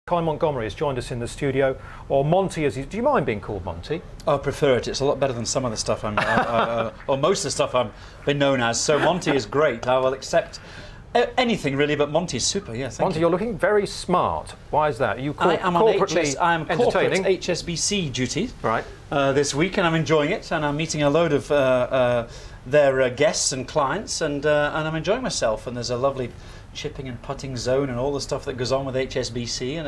Colin Montgomerie has joined us in the studio, or Monty as do you mind being called Monty? I prefer it. It's a lot better than some of the stuff or most of the stuff I've been known as. So Monty is great. I will accept anything really, but Monty's super. Yeah, thank Monty, you. You're looking very smart. Why is that? Are you I am on corporate HSBC duty right this week, and I'm enjoying it. And I'm meeting a load of their guests and clients, and I'm enjoying myself. And there's a lovely chipping and putting zone and all the stuff that goes on with HSBC, and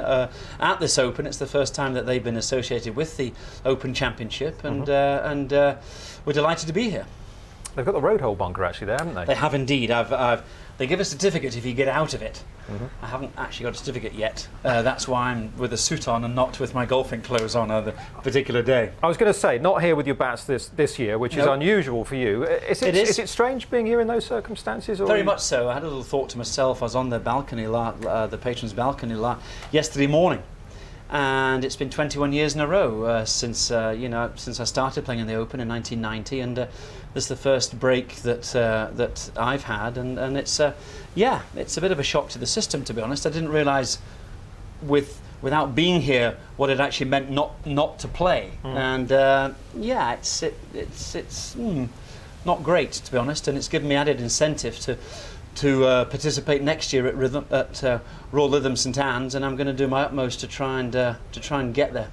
at this Open it's the first time that they've been associated with the Open Championship, and we're delighted to be here. They've got the road hole bunker actually there, haven't they? They have indeed. They give a certificate if you get out of it. I haven't actually got a certificate yet. That's why I'm with a suit on and not with my golfing clothes on the particular day. I was going to say, not here with your bats this year, which is unusual for you. Is it strange being here in those circumstances? Or Very much so. I had a little thought to myself. I was on the balcony, the patrons' balcony, yesterday morning. And it's been 21 years in a row since I started playing in the Open in 1990, and this is the first break that I've had, and it's it's a bit of a shock to the system, to be honest. I didn't realise without being here what it actually meant not to play, and it's not great, to be honest, and it's given me added incentive to participate next year at Royal Lytham St Anne's, and I'm going to do my utmost to try and get there.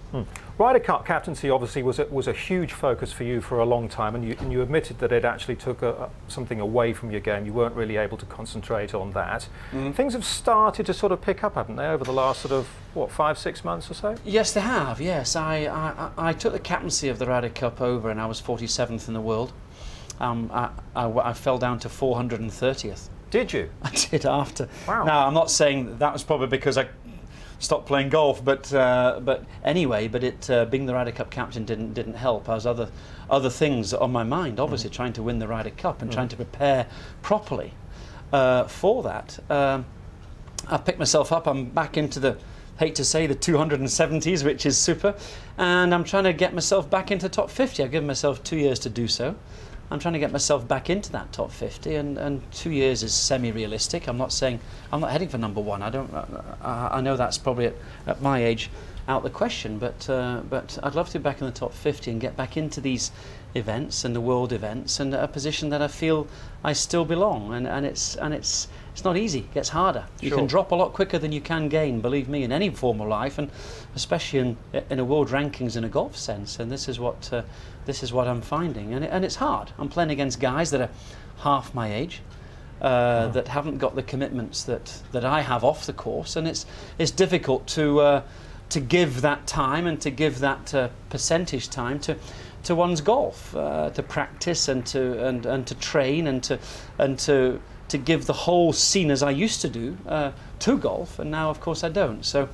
Ryder Cup captaincy obviously was a huge focus for you for a long time, and you admitted that it actually took something away from your game. You weren't really able to concentrate on that. Things have started to sort of pick up, haven't they, over the last sort of 5-6 months or so? Yes, they have. Yes, I took the captaincy of the Ryder Cup over, and I was 47th in the world. I fell down to 430th. Did you? I did after. Wow. Now, I'm not saying that was probably because I stopped playing golf, but anyway, being the Ryder Cup captain didn't help. I was other things on my mind, obviously trying to win the Ryder Cup and trying to prepare properly for that. I've picked myself up. I'm back into the 270s, which is super, and I'm trying to get myself back into top 50. I've given myself 2 years to do so. I'm trying to get myself back into that top 50, and 2 years is semi-realistic. I'm not heading for number one. I know that's probably at my age out the question, but I'd love to be back in the top 50 and get back into these events and the world events, and a position that I feel I still belong. And it's not easy. It gets harder. You can drop a lot quicker than you can gain, believe me, in any form of life, and especially in a world rankings in a golf sense. And this is what I'm finding, and it's hard. I'm playing against guys that are half my age, that haven't got the commitments that I have off the course, and it's difficult to give that time and to give that percentage time to one's golf, to practice and to train and to give the whole scene as I used to do to golf, and now of course I don't. So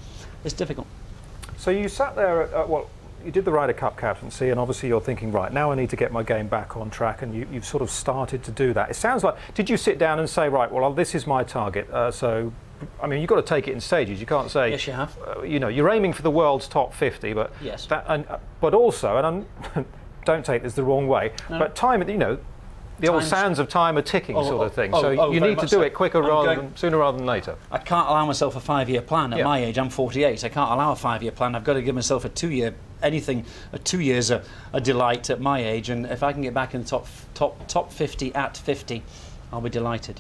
it's difficult. So you sat there you did the Ryder Cup captaincy, and obviously you're thinking, right, now I need to get my game back on track, and you've sort of started to do that. It sounds like, did you sit down and say, right, well, this is my target, so, I mean, you've got to take it in stages. You can't say... Yes, you have. You're aiming for the world's top 50, but... Yes. But also, and don't take this the wrong way, but time, the old sands of time are ticking sort of thing. So you need to do it quicker sooner rather than later. I can't allow myself a 5-year plan at my age. I'm 48. I can't allow a 5-year plan. I've got to give myself a 2-year. Anything, 2 years a delight at my age, and if I can get back in the top 50 at 50, I'll be delighted.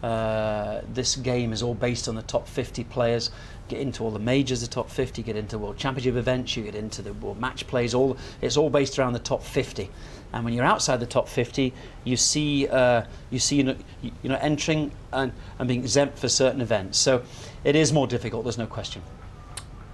This game is all based on the top 50 players. Get into all the majors, the top 50. Get into World Championship events. You get into the World Match Plays. It's all based around the top 50. And when you're outside the top 50, you see entering and being exempt for certain events. So it is more difficult. There's no question.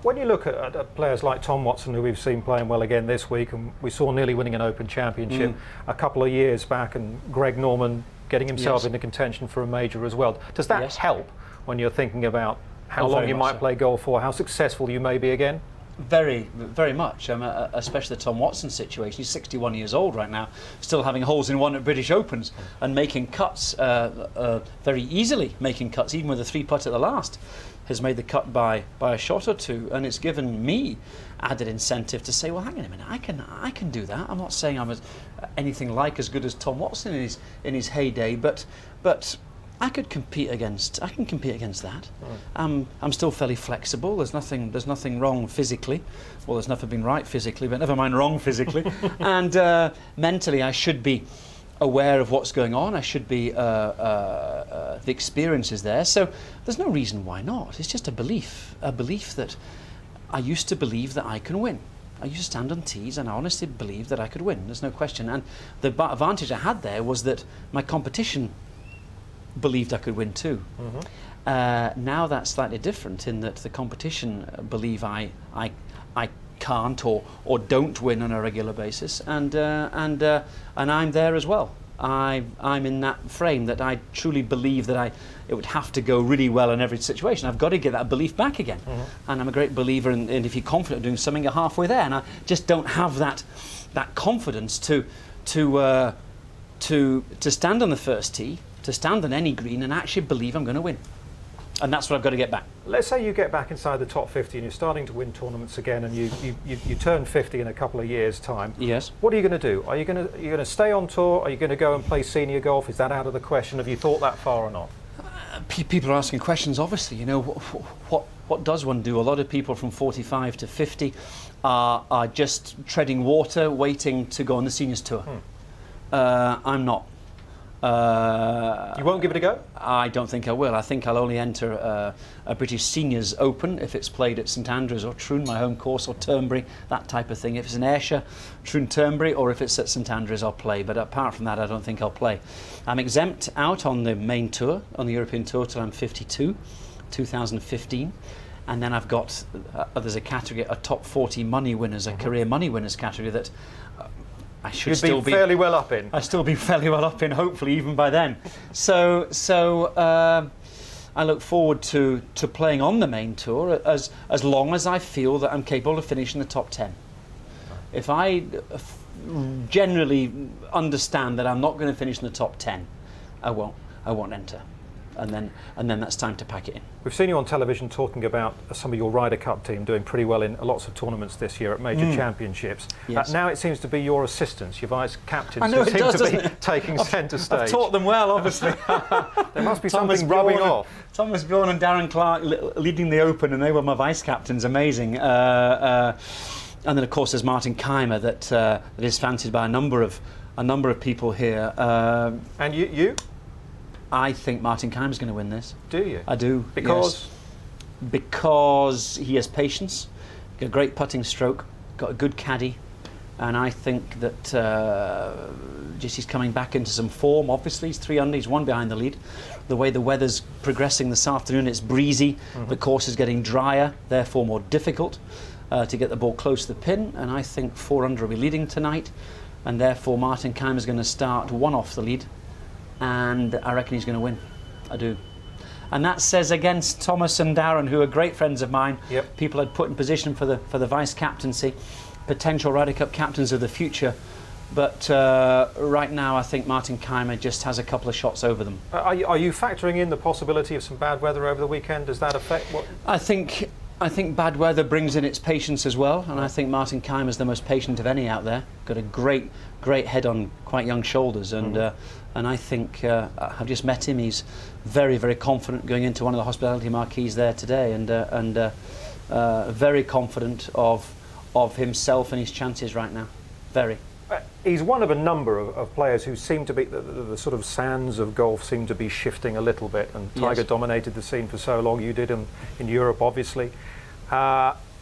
When you look at players like Tom Watson, who we've seen playing well again this week, and we saw nearly winning an Open Championship a couple of years back, and Greg Norman getting himself into contention for a major as well, does that help when you're thinking about how long you might play golf for, how successful you may be again? Very, very much. Especially the Tom Watson situation. He's 61 years old right now, still having holes in one at British Opens and making cuts very easily. Making cuts, even with a 3-putt at the last, has made the cut by a shot or two, and it's given me added incentive to say, well, hang on a minute, I can do that. I'm not saying I'm anything like as good as Tom Watson in his heyday, but I can compete against that. I'm still fairly flexible. There's nothing wrong physically. Well, there's nothing been right physically, but never mind wrong physically. And mentally, I should be aware of what's going on. I should be the experience is there. So there's no reason why not. It's just a belief that I used to believe that I can win. I used to stand on tees and I honestly believed that I could win. There's no question. And the advantage I had there was that my competition believed I could win too. Now that's slightly different in that the competition believe I can't or don't win on a regular basis, and I'm there as well. I'm in that frame that I truly believe that it would have to go really well in every situation. I've got to get that belief back again. And I'm a great believer in if you're confident of doing something, you're halfway there. And I just don't have that confidence to stand on the first tee, to stand on any green and actually believe I'm going to win. And that's what I've got to get back. Let's say you get back inside the top 50 and you're starting to win tournaments again, and you turn 50 in a couple of years' time. Yes. What are you going to do? Are you going to stay on tour? Are you going to go and play senior golf? Is that out of the question? Have you thought that far or not? People are asking questions, obviously. You know, what does one do? A lot of people from 45 to 50 are just treading water, waiting to go on the seniors tour. I'm not. You won't give it a go? I don't think I will. I think I'll only enter a British Seniors Open if it's played at St Andrews or Troon, my home course, or Turnberry, that type of thing. If it's in Ayrshire, Troon, Turnberry, or if it's at St Andrews, I'll play. But apart from that, I don't think I'll play. I'm exempt out on the main tour, on the European Tour, till I'm 52, 2015. And then I've got, there's a category, a top 40 money winners, a career money winners category that I should You'd still be fairly well up in. I'd still be fairly well up in, hopefully, even by then. So I look forward to playing on the main tour as long as I feel that I'm capable of finishing the top 10. If I generally understand that I'm not going to finish in the top 10, I won't enter. And then that's time to pack it in. We've seen you on television talking about some of your Ryder Cup team doing pretty well in lots of tournaments this year at major championships. Yes. Now it seems to be your assistants, your vice captains, I know who it seem does, to be doesn't it? taking centre stage. I've taught them well, obviously. There must be something rubbing off. Thomas Bjorn and Darren Clark leading the Open, and they were my vice captains. Amazing. And then, of course, there's Martin Keimer that is fancied by a number of people here. And you? I think Martin Keimer's going to win this. Do you? I do. Because? Yes. Because he has patience, got a great putting stroke, got a good caddy, and I think that just he's coming back into some form. Obviously, he's 3 under, he's 1 behind the lead. The way the weather's progressing this afternoon, it's breezy, the course is getting drier, therefore more difficult to get the ball close to the pin, and I think 4 under will be leading tonight, and therefore Martin Keimer's going to start 1 off the lead, and I reckon he's going to win. I do. And that says against Thomas and Darren, who are great friends of mine, people I'd put in position for the vice captaincy, potential Ryder Cup captains of the future. But right now, I think Martin Keimer just has a couple of shots over them. Are you factoring in the possibility of some bad weather over the weekend? Does that affect what? I think bad weather brings in its patience as well, and I think Martin Keimer's the most patient of any out there. Got a great head on quite young shoulders, and I think I've just met him. He's very, very confident going into one of the hospitality marquees there today, and very confident of himself and his chances right now. Very. He's one of a number of players who seem to be, the sort of sands of golf seem to be shifting a little bit, and Tiger dominated the scene for so long. You did in Europe, obviously.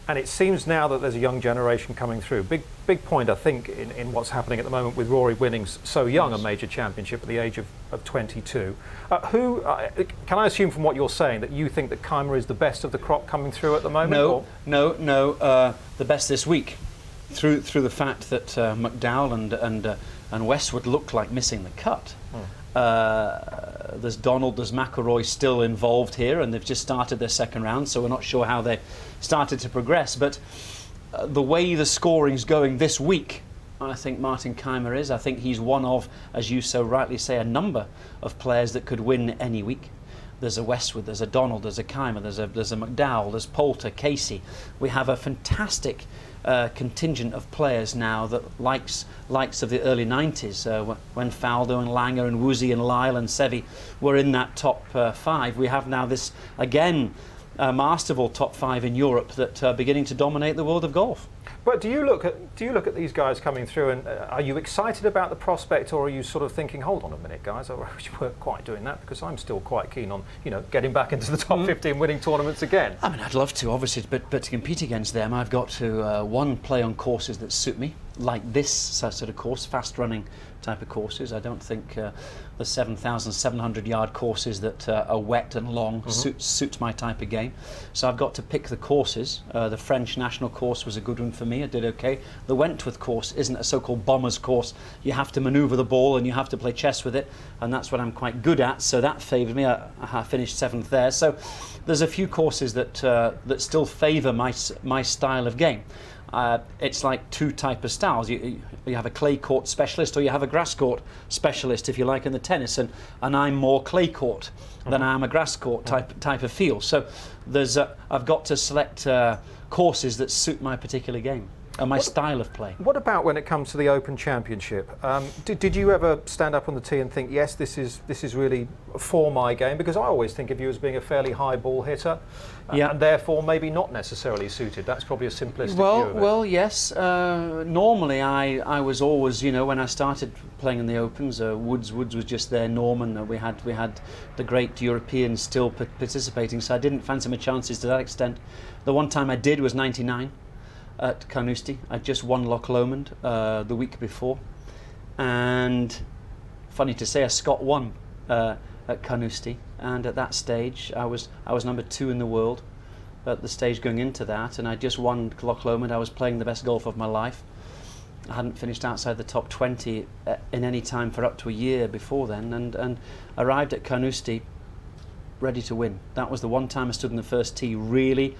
And it seems now that there's a young generation coming through. Big point, I think, in what's happening at the moment with Rory winning so young a major championship at the age of 22. Can I assume from what you're saying that you think that Keimer is the best of the crop coming through at the moment? No. The best this week. Through the fact that McDowell and Westwood look like missing the cut. There's Donald, there's McIlroy still involved here, and they've just started their second round, so we're not sure how they started to progress. But the way the scoring's going this week, I think Martin Keimer is. I think he's one of, as you so rightly say, a number of players that could win any week. There's a Westwood, there's a Donald, there's a Keimer, there's a McDowell, there's Poulter, Casey. We have a fantastic contingent of players now that likes of the early 90s, when Faldo and Langer and Woozy and Lyle and Seve were in that top 5. We have now this, again, masterful top 5 in Europe that are beginning to dominate the world of golf. But do you look at these guys coming through, and are you excited about the prospect, or are you sort of thinking, hold on a minute, guys, I wish we weren't quite doing that, because I'm still quite keen on, you know, getting back into the top 50 and winning tournaments again? I mean, I'd love to, obviously, but to compete against them, I've got to one, play on courses that suit me, like this sort of course, fast running type of courses. I don't think the 7,700 yard courses that are wet and long suits my type of game. So I've got to pick the courses. The French national course was a good one for me. I did okay. The Wentworth course isn't a so-called bomber's course. You have to manoeuvre the ball and you have to play chess with it, and that's what I'm quite good at. So that favoured me. I finished 7th there. So there's a few courses that still favour my style of game. It's like two types of styles. You have a clay court specialist, or you have a grass court specialist, if you like, in the tennis. And I'm more clay court than I am a grass court type of feel. So I've got to select courses that suit my particular game and my style of play. What about when it comes to the Open Championship? Did you ever stand up on the tee and think, yes, this is really for my game? Because I always think of you as being a fairly high ball hitter, and therefore maybe not necessarily suited. That's probably a simplistic view of it. Well, yes. Normally, I was always, you know, when I started playing in the Opens, Woods was just there. Norman, we had the great Europeans still participating, so I didn't fancy my chances to that extent. The one time I did was '99. At Carnoustie. I'd just won Loch Lomond the week before, and funny to say, a Scot won at Carnoustie, and at that stage I was number 2 in the world at the stage going into that, and I just won Loch Lomond. I was playing the best golf of my life. I hadn't finished outside the top 20 in any time for up to a year before then, and arrived at Carnoustie ready to win. That was the one time I stood in the first tee really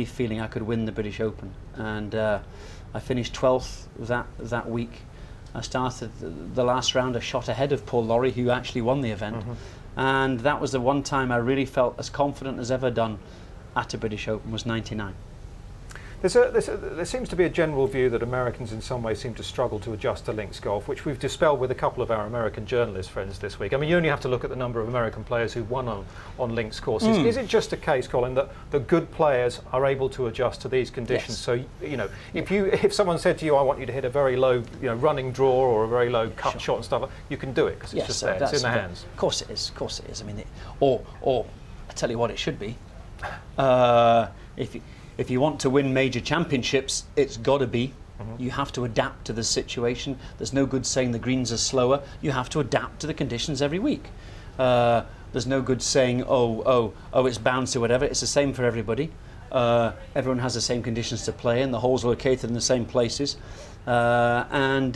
feeling I could win the British Open, and I finished 12th that week. I started the last round a shot ahead of Paul Lawrie, who actually won the event, and that was the one time I really felt as confident as ever done at a British Open, was '99. There seems to be a general view that Americans in some ways seem to struggle to adjust to links golf, which we've dispelled with a couple of our American journalist friends this week. I mean, you only have to look at the number of American players who've won on links courses. Is it just a case, Colin, that the good players are able to adjust to these conditions? Yes. So, you know, if someone said to you, I want you to hit a very low, you know, running draw or a very low cut shot and stuff, you can do it because it's just there, it's in the hands. Of course it is. I mean, or I tell you what it should be. If you want to win major championships, it's got to be. You have to adapt to the situation. There's no good saying the greens are slower. You have to adapt to the conditions every week. There's no good saying, oh, it's bouncy or whatever. It's the same for everybody. Everyone has the same conditions to play in. The holes are located in the same places. And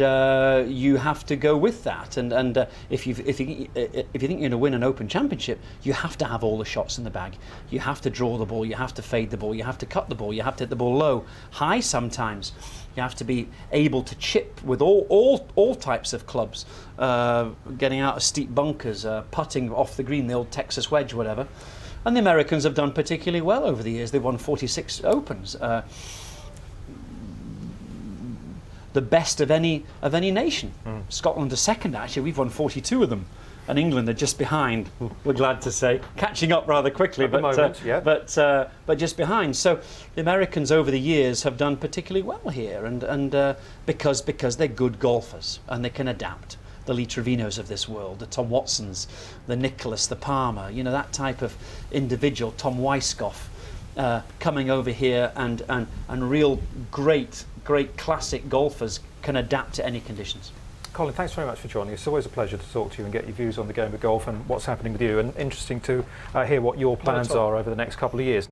you have to go with that. And if you think you're going to win an Open Championship, you have to have all the shots in the bag. You have to draw the ball. You have to fade the ball. You have to cut the ball. You have to hit the ball low, high sometimes. You have to be able to chip with all types of clubs, getting out of steep bunkers, putting off the green, the old Texas wedge, whatever. And the Americans have done particularly well over the years. They've won 46 Opens. The best of any nation. Scotland are second, actually. We've won 42 of them, and England are just behind. We're glad to say, catching up rather quickly, at the moment, yeah. but just behind. So the Americans over the years have done particularly well here, and because they're good golfers and they can adapt. The Lee Trevinos of this world, the Tom Watsons, the Nicholas, the Palmer, you know, that type of individual. Tom Weiskopf coming over here, and real great classic golfers can adapt to any conditions. Colin, thanks very much for joining us. It's always a pleasure to talk to you and get your views on the game of golf and what's happening with you, and interesting to hear what your plans are over the next couple of years.